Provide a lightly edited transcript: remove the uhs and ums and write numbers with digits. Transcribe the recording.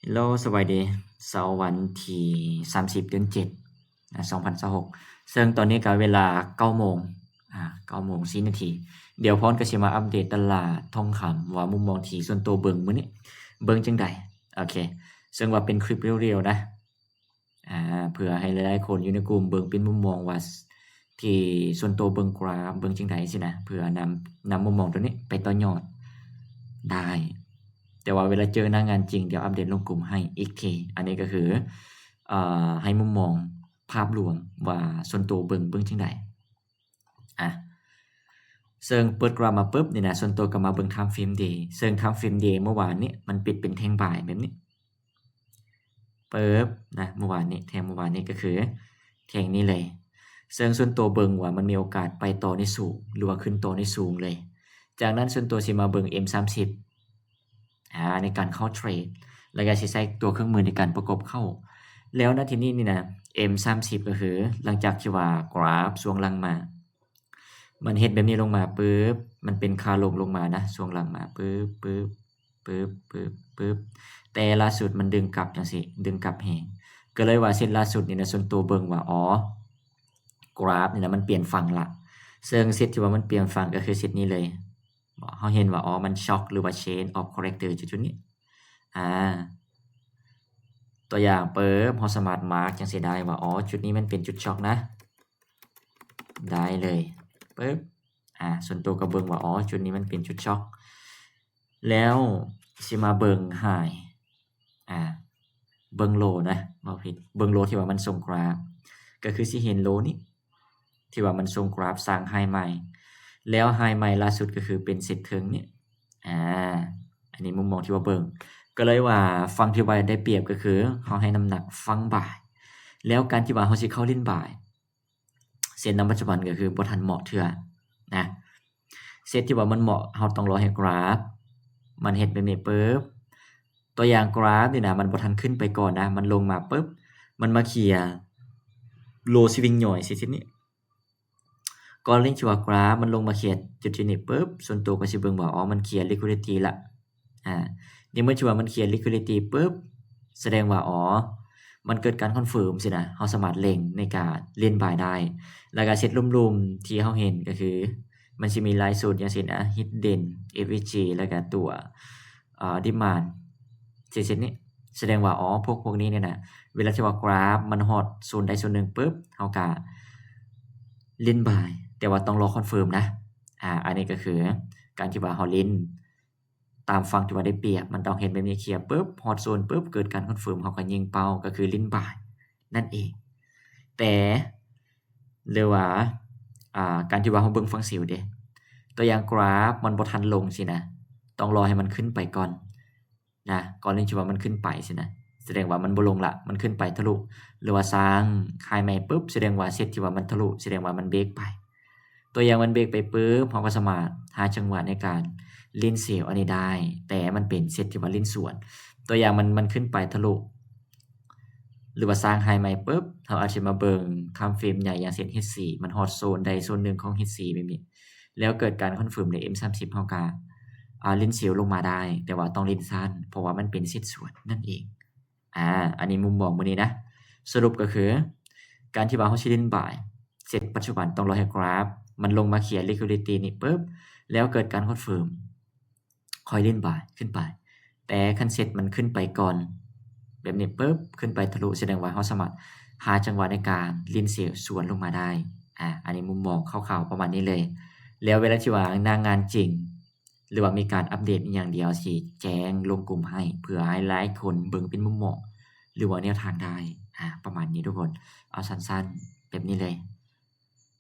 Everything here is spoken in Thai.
ฮัลโหลสวัสดีเสาร์วันที่30เดือน72026ซึ่งตอนนี้ก็เวลา9โมง9โมง4นาทีเดี๋ยวพรก็สิมาอัปเดตตลาดทองคำว่ามุมมองที่ส่วนตัวเบิ่งมื้อนี้เบิ่งจังใดโอเคซึ่งว่าเป็นคลิปเรียวๆนะเพื่อให้หลายๆคนอยู่ในกลุ่มเบิ่งเป็นมุมมองว่าที่ส่วนตัวเบิ่งกราฟเบิ่งจังใดสินะเพื่อนำมุมมองตัวนี้ไปต่อยอดได้แต่ว่าเวลาเจอหน้างานจริงเดี๋ยวอัปเดตลงกลุ่มให้อีกทีอันนี้ก็คือให้มุมมองภาพรวมว่าส่วนตัวเบิ่งจังใดซึ่งเปิดกราฟมาปุ๊บนี่นะส่วนตัวก็มาเบิ่ง Time Frame Day ซึ่ง Time Frame Day เมื่อวานนี้มันปิดเป็นแท่งบ่ายแบบนี้ปึ๊บนะเมื่อวานนี้แท่งเมื่อวานนี้ก็คือแท่งนี้เลยซึ่งส่วนตัวเบิ่งว่ามันมีโอกาสไปต่อในสูงหรือว่าขึ้นต่อในสูงเลยจากนั้นส่วนตัวสิมาเบิ่ง M30ในการเข้าเทรดแล้วก็สิใช้ตัวเครื่องมือในการประกบเข้าแล้วณที่นี้นี่นะ M30 ก็คือหลังจากที่ว่ากราฟช่วงหลังมามันเฮ็ดแบบนี้ลงมาปึ๊บมันเป็นขาลงมานะช่วงหลังมาปึ๊บแต่ล่าสุดมันดึงกลับจังซี่ดึงกลับแฮงก็เลยว่าเส้นล่าสุดนี่นะส่วนตัวเบิ่งว่ากราฟนี่นะมันเปลี่ยนฝั่งละซึ่งเส้นที่ว่ามันเปลี่ยนฝั่งก็คือเส้นนี้เลยเขาเห็นว่ามันช็อคหรือว่า chain of corrector จุดๆนี้ตัวอย่างเปิบเราสามารถมาร์กจังซี่ได้ว่าจุดนี้มันเป็นจุดช็อคนะได้เลยปึ๊บส่วนตัวก็เบิ่งว่าจุดนี้มันเป็นจุดช็อคแล้วสิมาเบิ่ง high เบิ่ง low นะบ่ผิดเบิ่ง low ที่ว่ามันส่งกราฟก็คือสิเห็น low นี้ที่ว่ามันส่งกราฟสร้าง high ใหม่แล้ว high ใหม่ล่าสุดก็คือเป็นเซตเทิงนี่อันนี้มุมมองที่ว่าเบิ่งก็เลยว่าฟังที่ว่าได้เปรียบก็คือเขาให้น้ำหนักฟังบ่ายแล้วการที่ว่าเขาสิเข้าเล่นบ่ายเส้นนำปัจจุบันก็คือบ่ทันเหมาะเทื่อนะเซตที่ว่ามันเหมาะเราต้องรอให้กราฟมันเฮ็ดแบบนี้ปึ๊บตัวอย่างกราฟนี่นะมันบ่ทันขึ้นไปก่อนนะมันลงมาปึ๊บมันมาเคลียร์โลสวิงย่อยสินี้ก่อนเล่นที่ว่ากราฟมันลงมาเคลียร์จุดนี้ปึ๊บส่วนตัวก็สิเบิ่งว่ามันเคลียร์ liquidity ละนี่เมื่อที่ว่ามันเคลียร์ liquidity ปึ๊บแสดงว่ามันเกิดการคอนเฟิร์มสินะเราสามารถเล็งในการเล่นบายได้แล้วก็เซตลุ่มๆที่เราเห็นก็คือมันสิมีหลายสูตรอย่างเช่นHidden FEG แล้วก็ตัวDemand เซตนี้แสดงว่าพวกนี้เนี่ยนะเวลาที่ว่ากราฟมันฮอดโซนใดโซนหนึ่งปึ๊บเราก็เล่นบายแต่ว่าต้องรอคอนเฟิร์มนะอันนี้ก็คือการที่ว่าเราเล่นตามฝั่งที่ว่าได้เปรียบมันต้องเห็นแบบนี้เคลียร์ปึ๊บฮอดโซนปึ๊บเกิดการคอนเฟิร์มเราก็ยิงเป้าก็คือเล่นบายนั่นเองแต่หรือว่าการที่ว่าเราเบิ่งฝั่งเสียวเด้ตัวอย่างกราฟมันบ่ทันลงสินะต้องรอให้มันขึ้นไปก่อนนะก่อนที่ว่ามันขึ้นไปสินะแสดงว่ามันบ่ลงละมันขึ้นไปทะลุหรือว่าสร้างไฮใหม่ปึ๊บแสดงว่าเซตที่ว่ามันทะลุแสดงว่ามันเบรกไปตัวอย่างมันเบรกไปปึ๊บเราก็สามารถหาจังหวะในการเล่นเซลล์อันนี้ได้แต่มันเป็นเซตที่ว่าเล่นสวนตัวอย่างมันขึ้นไปทะลุหรือว่าสร้างไฮใหม่ปึ๊บเราอาจสิมาเบิ่งTime Frame ใหญ่อย่างเช่น H4 มันฮอดโซนใดโซนหนึ่งของ H4 แบบนี้แล้วเกิดการคอนเฟิร์มใน M30 เราก็เล่นเซลล์ลงมาได้แต่ว่าต้องเล่นสั้นเพราะว่ามันเป็นเซตสวนนั่นเองอันนี้มุมมองมื้อนี้นะสรุปก็คือการที่ว่าเราสิเล่นบ่ายเซตปัจจุบันต้องรอให้กราฟมันลงมาเคลียร์ liquidity นี่ปึ๊บแล้วเกิดการคอนเฟิร์มค่อยเล่นบ่ายขึ้นไปแต่คันเซตมันขึ้นไปก่อนแบบนี้ปึ๊บขึ้นไปทะลุแสดงว่าเราสามารถหาจังหวะในการเล่นเซลล์สวนลงมาได้อันนี้มุมมองคร่าวๆประมาณนี้เลยแล้วเวลาที่ว่าหน้างานจริงหรือว่ามีการอัปเดตอีกอย่างเดียวสิแจ้งลงกลุ่มให้เพื่อให้หลายคนเบิ่งเป็นมุมมองหรือว่าแนวทางได้ประมาณนี้ทุกคนเอาสั้นๆแบบนี้เลย